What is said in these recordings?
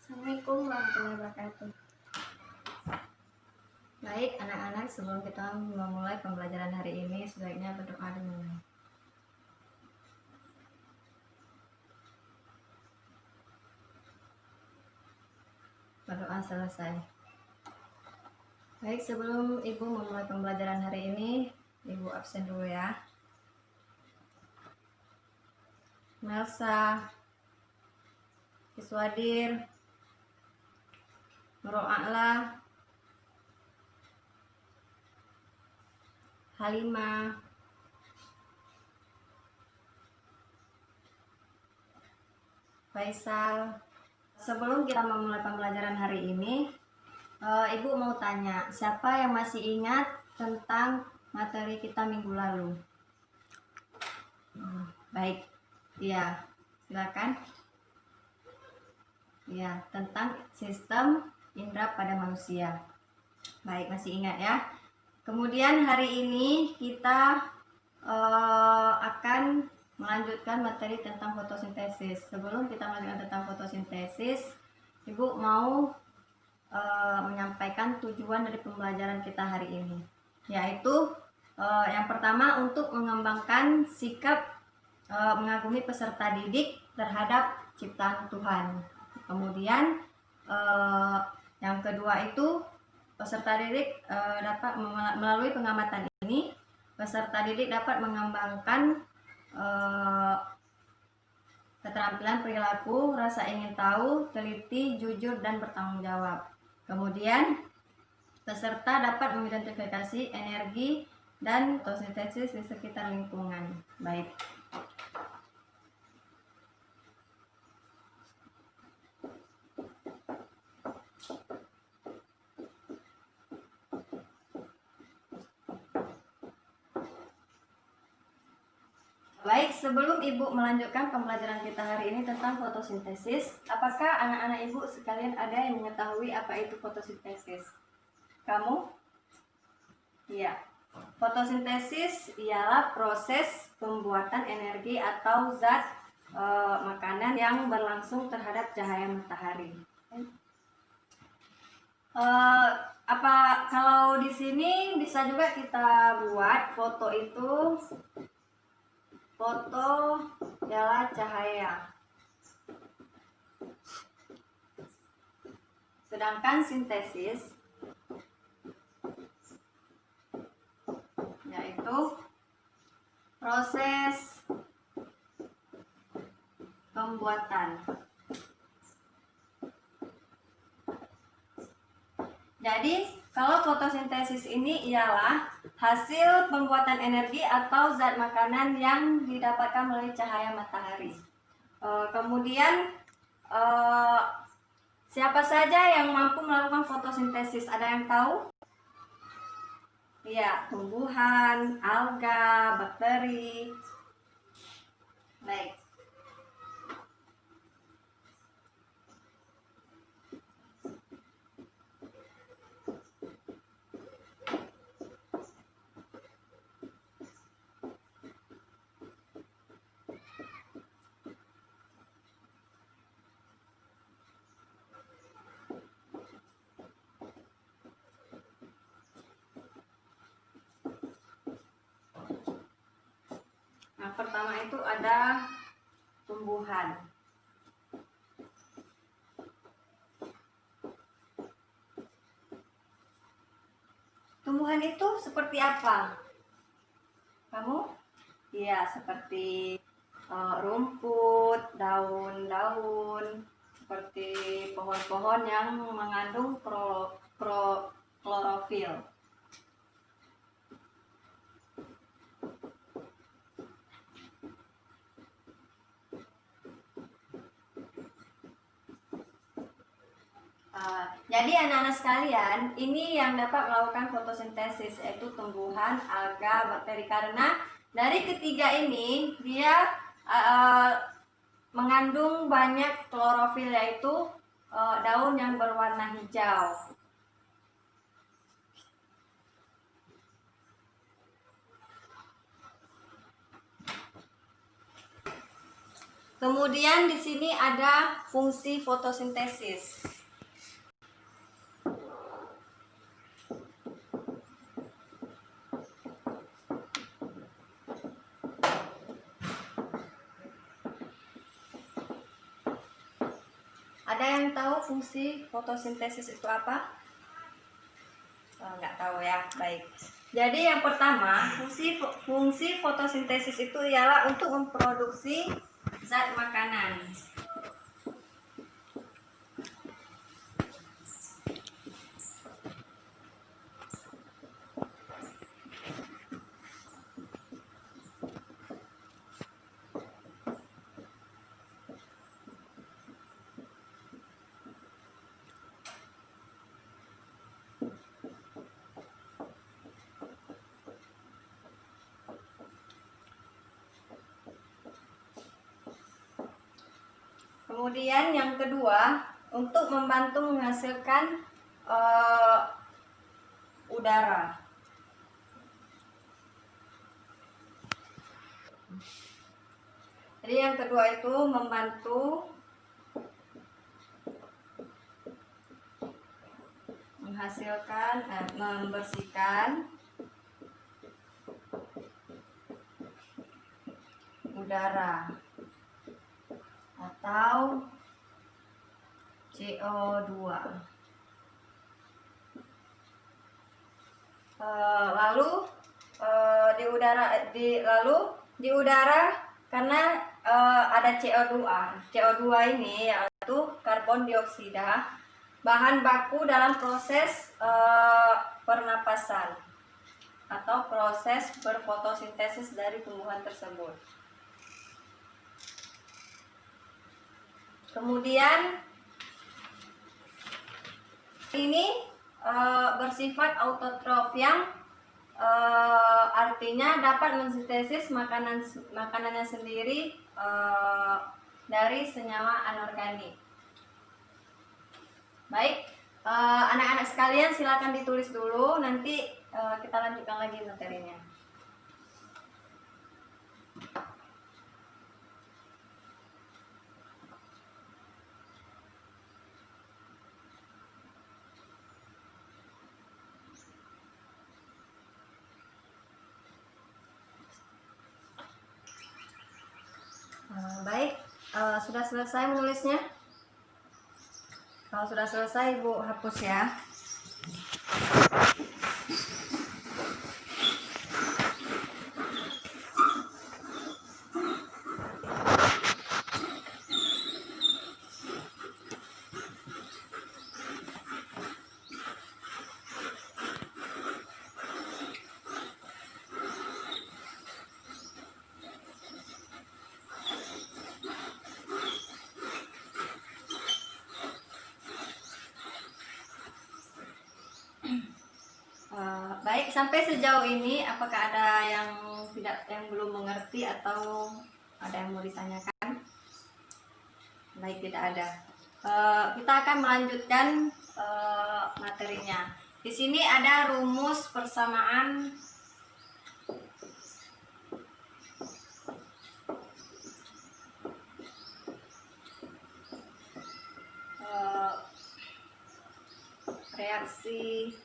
Assalamualaikum warahmatullahi wabarakatuh. Baik anak-anak, sebelum kita memulai pembelajaran hari ini, sebaiknya berdoa dulu. Berdoa selesai. Baik, sebelum Ibu memulai pembelajaran hari ini, Ibu absen dulu ya. Melsa, Iswadir, Nuro'a'la, Halimah, Faisal. Sebelum kita memulai pembelajaran hari ini, Ibu mau tanya, siapa yang masih ingat tentang materi kita minggu lalu? Baik, ya, silakan. Ya, tentang sistem indera pada manusia. Baik, masih ingat ya. Kemudian hari ini kita akan melanjutkan materi tentang fotosintesis. Sebelum kita melanjutkan tentang fotosintesis, Ibu mau menyampaikan tujuan dari pembelajaran kita hari ini, yaitu yang pertama untuk mengembangkan sikap mengagumi peserta didik terhadap ciptaan Tuhan. Kemudian yang kedua itu peserta didik dapat melalui pengamatan ini peserta didik dapat mengembangkan keterampilan perilaku, rasa ingin tahu, teliti, jujur, dan bertanggung jawab. Kemudian peserta dapat mengidentifikasi energi dan fotosintesis di sekitar lingkungan. Baik. Baik, sebelum Ibu melanjutkan pembelajaran kita hari ini tentang fotosintesis, apakah anak-anak Ibu sekalian ada yang mengetahui apa itu fotosintesis? Kamu? Iya. Fotosintesis ialah proses pembuatan energi atau zat makanan yang berlangsung terhadap cahaya matahari. Apa kalau di sini bisa juga kita buat foto itu? Foto adalah cahaya. Sedangkan sintesis yaitu proses pembuatan. Jadi, kalau fotosintesis ini ialah hasil pembuatan energi atau zat makanan yang didapatkan melalui cahaya matahari. Kemudian, siapa saja yang mampu melakukan fotosintesis? Ada yang tahu? Iya, tumbuhan, alga, bakteri. Baik. Yang pertama itu ada tumbuhan. Tumbuhan itu seperti apa? Kamu? Iya, seperti rumput, daun-daun, seperti pohon-pohon yang mengandung klorofil. Jadi anak-anak sekalian, ini yang dapat melakukan fotosintesis yaitu tumbuhan, alga, bakteri, karena dari ketiga ini dia mengandung banyak klorofil yaitu daun yang berwarna hijau. Kemudian di sini ada fungsi fotosintesis. Ada yang tahu fungsi fotosintesis itu apa? Oh, nggak tahu ya, baik. Jadi yang pertama, fungsi fotosintesis itu ialah untuk memproduksi zat makanan. Kemudian yang kedua, untuk membantu menghasilkan udara. Jadi yang kedua itu membantu menghasilkan, membersihkan udara atau CO2. Lalu di udara karena ada CO2. CO2 ini yaitu karbon dioksida, bahan baku dalam proses pernapasan atau proses berfotosintesis dari tumbuhan tersebut. Kemudian ini bersifat autotrof yang artinya dapat mensintesis makanannya sendiri dari senyawa anorganik. Baik, anak-anak sekalian silakan ditulis dulu, nanti kita lanjutkan lagi materinya. Baik, sudah selesai menulisnya? Kalau sudah selesai, Ibu hapus ya. Baik, sampai sejauh ini apakah ada yang belum mengerti atau ada yang mau ditanyakan? Baik, tidak ada. Kita akan melanjutkan materinya. Di sini ada rumus persamaan reaksi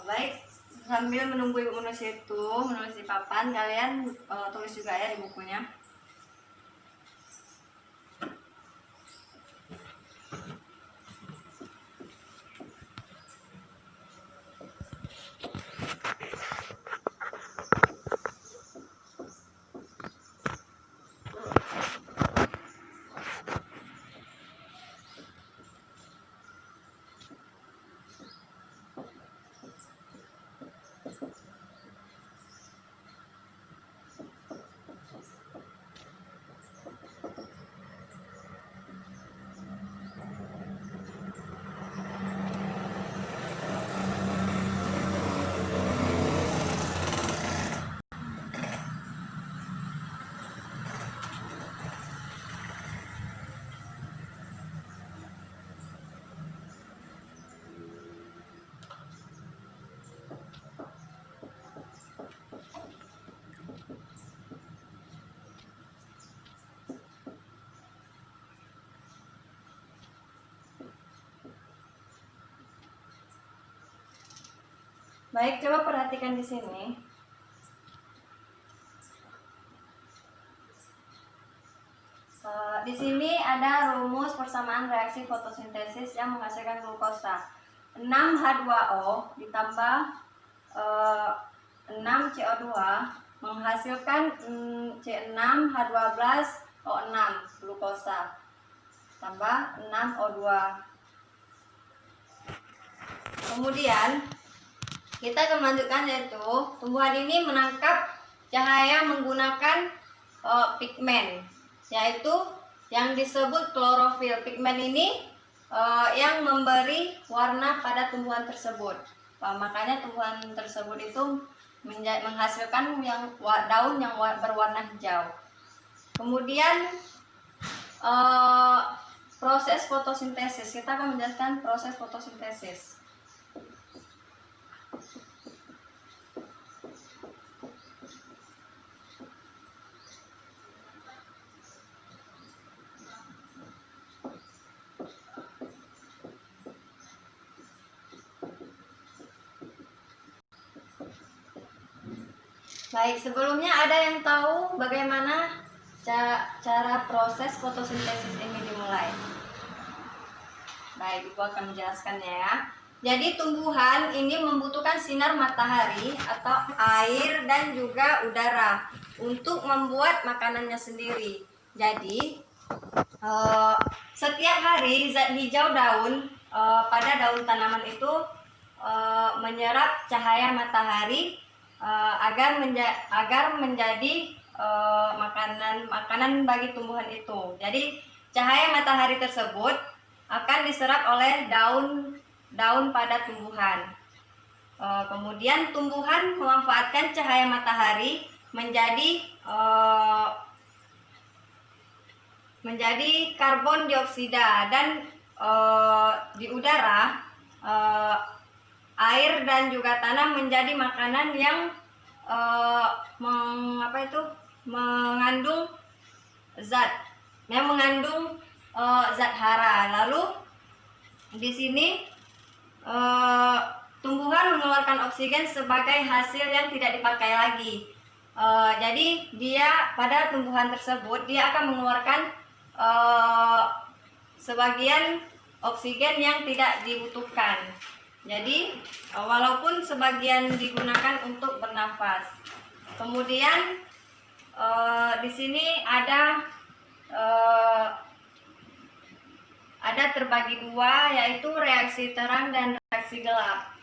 baik, sambil menunggu Ibu menulis di papan, kalian tulis juga ya di bukunya. Baik, coba perhatikan di sini. Di sini ada rumus persamaan reaksi fotosintesis yang menghasilkan glukosa. 6H2O ditambah 6CO2 menghasilkan C6H12O6 glukosa tambah 6O2. Kemudian kita akan melanjutkan, yaitu tumbuhan ini menangkap cahaya menggunakan pigmen, yaitu yang disebut klorofil. Pigmen ini yang memberi warna pada tumbuhan tersebut. Makanya tumbuhan tersebut itu menghasilkan daun yang berwarna hijau. Kemudian proses fotosintesis. Kita akan menjelaskan proses fotosintesis. Baik, sebelumnya ada yang tahu bagaimana cara proses fotosintesis ini dimulai? Baik, Ibu akan menjelaskannya ya. Jadi tumbuhan ini membutuhkan sinar matahari atau air dan juga udara untuk membuat makanannya sendiri. Jadi setiap hari zat hijau daun pada daun tanaman itu menyerap cahaya matahari agar menjadi makanan bagi tumbuhan itu. Jadi cahaya matahari tersebut akan diserap oleh daun pada tumbuhan. Kemudian tumbuhan memanfaatkan cahaya matahari menjadi karbon dioksida, dan di udara air dan juga tanah menjadi makanan yang mengandung zat hara. Lalu di sini tumbuhan mengeluarkan oksigen sebagai hasil yang tidak dipakai lagi. Jadi dia pada tumbuhan tersebut dia akan mengeluarkan sebagian oksigen yang tidak dibutuhkan. Jadi walaupun sebagian digunakan untuk bernafas. Kemudian di sini ada terbagi dua, yaitu reaksi terang dan reaksi gelap.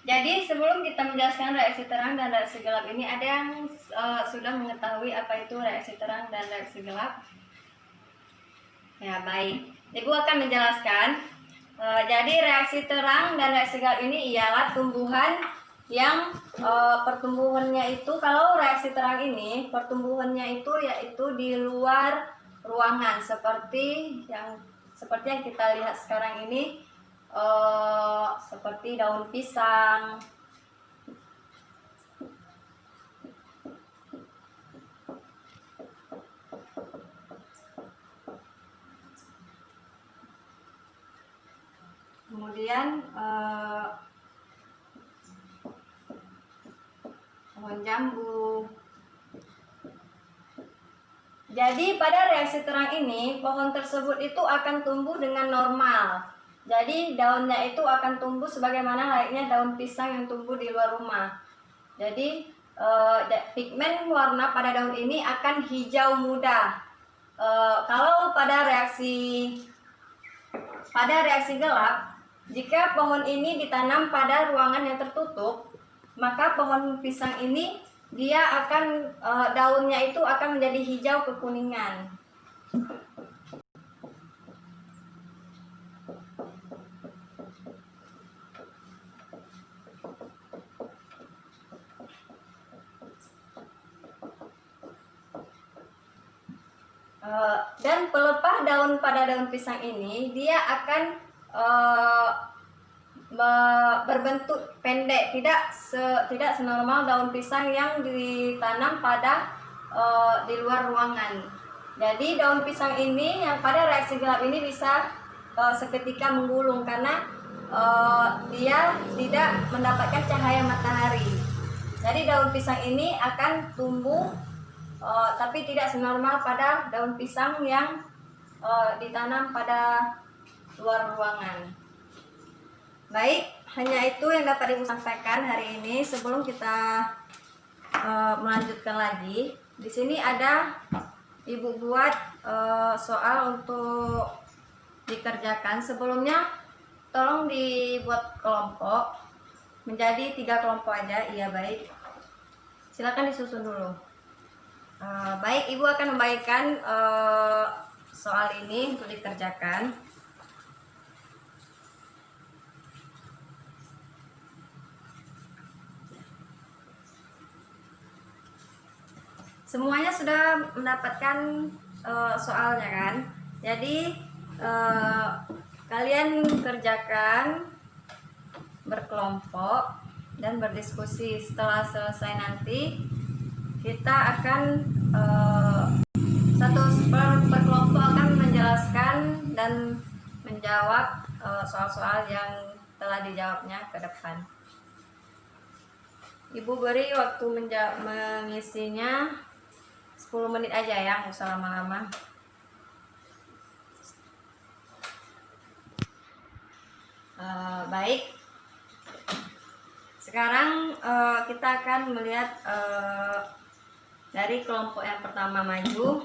Jadi sebelum kita menjelaskan reaksi terang dan reaksi gelap ini, ada yang sudah mengetahui apa itu reaksi terang dan reaksi gelap? Ya, baik. Ibu akan menjelaskan. Jadi reaksi terang dan reaksi gelap ini ialah tumbuhan yang pertumbuhannya itu, kalau reaksi terang ini pertumbuhannya itu yaitu di luar ruangan, seperti yang kita lihat sekarang ini. Seperti daun pisang, kemudian pohon jambu. Jadi pada reaksi terang ini pohon tersebut itu akan tumbuh dengan normal. Jadi daunnya itu akan tumbuh sebagaimana layaknya daun pisang yang tumbuh di luar rumah. Jadi pigmen warna pada daun ini akan hijau muda. Kalau pada reaksi gelap, jika pohon ini ditanam pada ruangan yang tertutup, maka pohon pisang ini dia akan daunnya itu akan menjadi hijau kekuningan. Dan pelepah daun pada daun pisang ini dia akan berbentuk pendek, tidak senormal daun pisang yang ditanam pada di luar ruangan. Jadi daun pisang ini yang pada reaksi gelap ini bisa seketika menggulung karena dia tidak mendapatkan cahaya matahari. Jadi daun pisang ini akan tumbuh tapi tidak senormal pada daun pisang yang ditanam pada luar ruangan. Baik, hanya itu yang dapat Ibu sampaikan hari ini. Sebelum kita melanjutkan lagi, di sini ada Ibu buat soal untuk dikerjakan. Sebelumnya tolong dibuat kelompok menjadi 3 kelompok aja. Iya, baik. Silakan disusun dulu. Baik, Ibu akan membagikan soal ini untuk dikerjakan. Semuanya sudah mendapatkan soalnya kan? Jadi kalian kerjakan berkelompok dan berdiskusi. Setelah selesai nanti kita akan satu berkelompok akan menjelaskan dan menjawab soal-soal yang telah dijawabnya ke depan. Ibu beri waktu mengisinya 10 menit aja ya, nggak usah lama-lama. Baik, sekarang kita akan melihat dari kelompok yang pertama maju.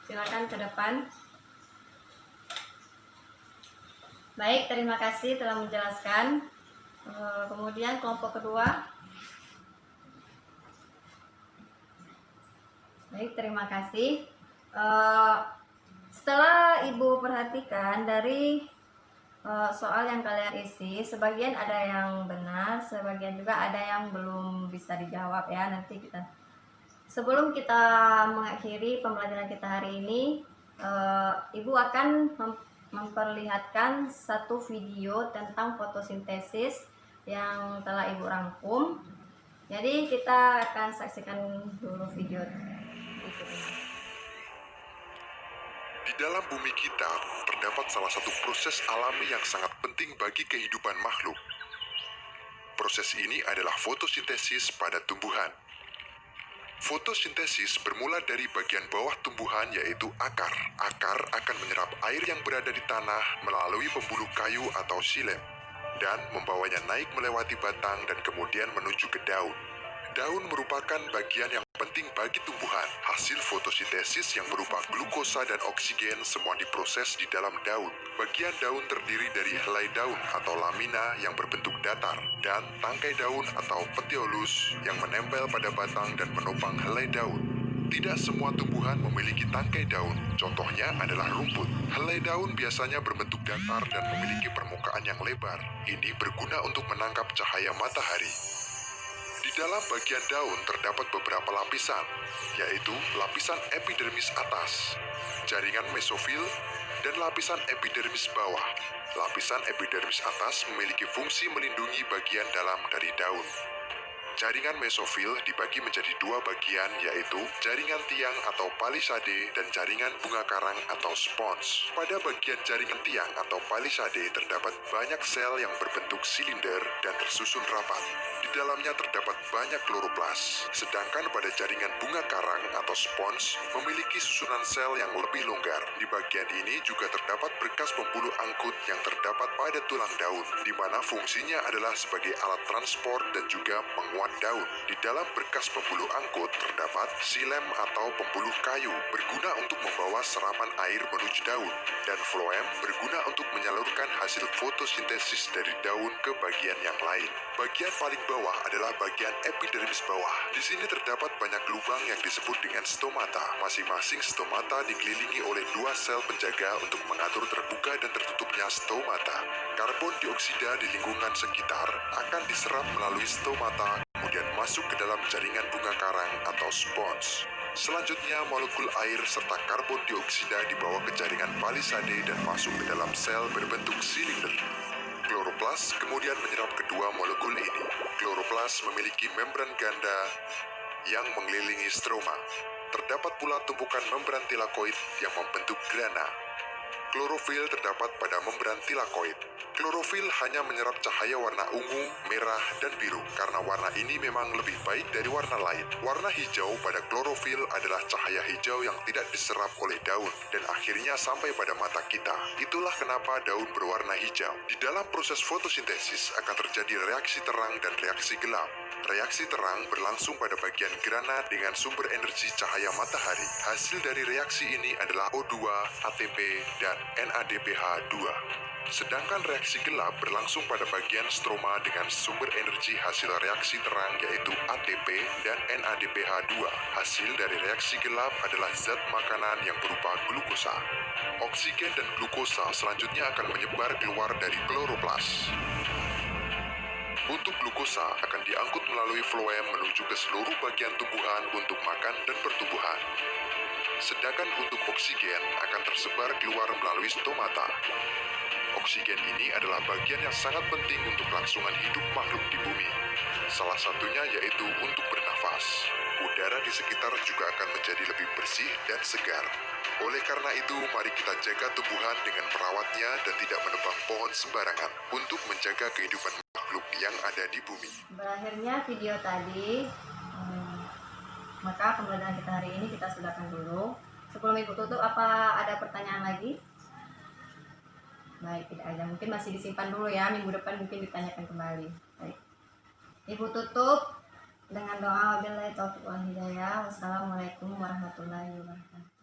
Silakan ke depan. Baik, terima kasih telah menjelaskan. Kemudian kelompok kedua. Baik, terima kasih. Setelah Ibu perhatikan dari soal yang kalian isi, sebagian ada yang benar, sebagian juga ada yang belum bisa dijawab ya. Nanti sebelum kita mengakhiri pembelajaran kita hari ini, Ibu akan memperlihatkan satu video tentang fotosintesis yang telah Ibu rangkum. Jadi kita akan saksikan dulu video itu. Di dalam bumi kita terdapat salah satu proses alami yang sangat penting bagi kehidupan makhluk. Proses ini adalah fotosintesis pada tumbuhan. Fotosintesis bermula dari bagian bawah tumbuhan, yaitu akar. Akar akan menyerap air yang berada di tanah melalui pembuluh kayu atau silem dan membawanya naik melewati batang dan kemudian menuju ke daun. Daun merupakan bagian yang penting bagi tumbuhan. Hasil fotosintesis yang berupa glukosa dan oksigen semua diproses di dalam daun. Bagian daun terdiri dari helai daun atau lamina yang berbentuk datar dan tangkai daun atau petiolus yang menempel pada batang dan menopang helai daun. Tidak semua tumbuhan memiliki tangkai daun. Contohnya adalah rumput. Helai daun biasanya berbentuk datar dan memiliki permukaan yang lebar. Ini berguna untuk menangkap cahaya matahari. Di dalam bagian daun terdapat beberapa lapisan, yaitu lapisan epidermis atas, jaringan mesofil, dan lapisan epidermis bawah. Lapisan epidermis atas memiliki fungsi melindungi bagian dalam dari daun. Jaringan mesofil dibagi menjadi 2 bagian, yaitu jaringan tiang atau palisade dan jaringan bunga karang atau spons. Pada bagian jaringan tiang atau palisade terdapat banyak sel yang berbentuk silinder dan tersusun rapat. Di dalamnya terdapat banyak kloroplas, sedangkan pada jaringan bunga karang atau spons memiliki susunan sel yang lebih longgar. Di bagian ini juga terdapat berkas pembuluh angkut yang terdapat pada tulang daun, di mana fungsinya adalah sebagai alat transport dan juga penguat daun. Di dalam berkas pembuluh angkut terdapat silem atau pembuluh kayu berguna untuk membawa serapan air menuju daun, dan floem berguna untuk menyalurkan hasil fotosintesis dari daun ke bagian yang lain. Bagian paling bawah adalah bagian epidermis bawah. Di sini terdapat banyak lubang yang disebut dengan stomata. Masing-masing stomata dikelilingi oleh 2 sel penjaga untuk mengatur terbuka dan tertutupnya stomata. Karbon dioksida di lingkungan sekitar akan diserap melalui stomata, kemudian masuk ke dalam jaringan bunga karang atau spons. Selanjutnya, molekul air serta karbon dioksida dibawa ke jaringan palisade dan masuk ke dalam sel berbentuk silinder. Kloroplas kemudian menyerap kedua molekul ini. Kloroplas memiliki membran ganda yang mengelilingi stroma. Terdapat pula tumpukan membran tilakoid yang membentuk grana. Klorofil terdapat pada membran tilakoid. Klorofil hanya menyerap cahaya warna ungu, merah, dan biru karena warna ini memang lebih baik dari warna lain. Warna hijau pada klorofil adalah cahaya hijau yang tidak diserap oleh daun dan akhirnya sampai pada mata kita. Itulah kenapa daun berwarna hijau. Di dalam proses fotosintesis akan terjadi reaksi terang dan reaksi gelap. Reaksi terang berlangsung pada bagian grana dengan sumber energi cahaya matahari. Hasil dari reaksi ini adalah O2, ATP, dan NADPH2. Sedangkan reaksi gelap berlangsung pada bagian stroma dengan sumber energi hasil reaksi terang yaitu ATP dan NADPH2. Hasil dari reaksi gelap adalah zat makanan yang berupa glukosa. Oksigen dan glukosa selanjutnya akan menyebar keluar dari kloroplas. Untuk glukosa akan diangkut melalui floem menuju ke seluruh bagian tumbuhan untuk makan dan pertumbuhan. Sedangkan untuk oksigen akan tersebar keluar melalui stomata. Oksigen ini adalah bagian yang sangat penting untuk kelangsungan hidup makhluk di bumi. Salah satunya yaitu untuk bernafas. Udara di sekitar juga akan menjadi lebih bersih dan segar. Oleh karena itu, mari kita jaga tumbuhan dengan merawatnya dan tidak menebang pohon sembarangan untuk menjaga kehidupan makhluk yang ada di bumi. Berakhirnya video tadi, maka pembelajaran kita hari ini kita sudahkan dulu. Sebelum Ibu tutup, apa ada pertanyaan lagi? Baik, tidak ada. Mungkin masih disimpan dulu ya, minggu depan mungkin ditanyakan kembali. Baik. Ibu tutup dengan doa wabillahi taufiq wal hidayah. Wassalamualaikum warahmatullahi wabarakatuh.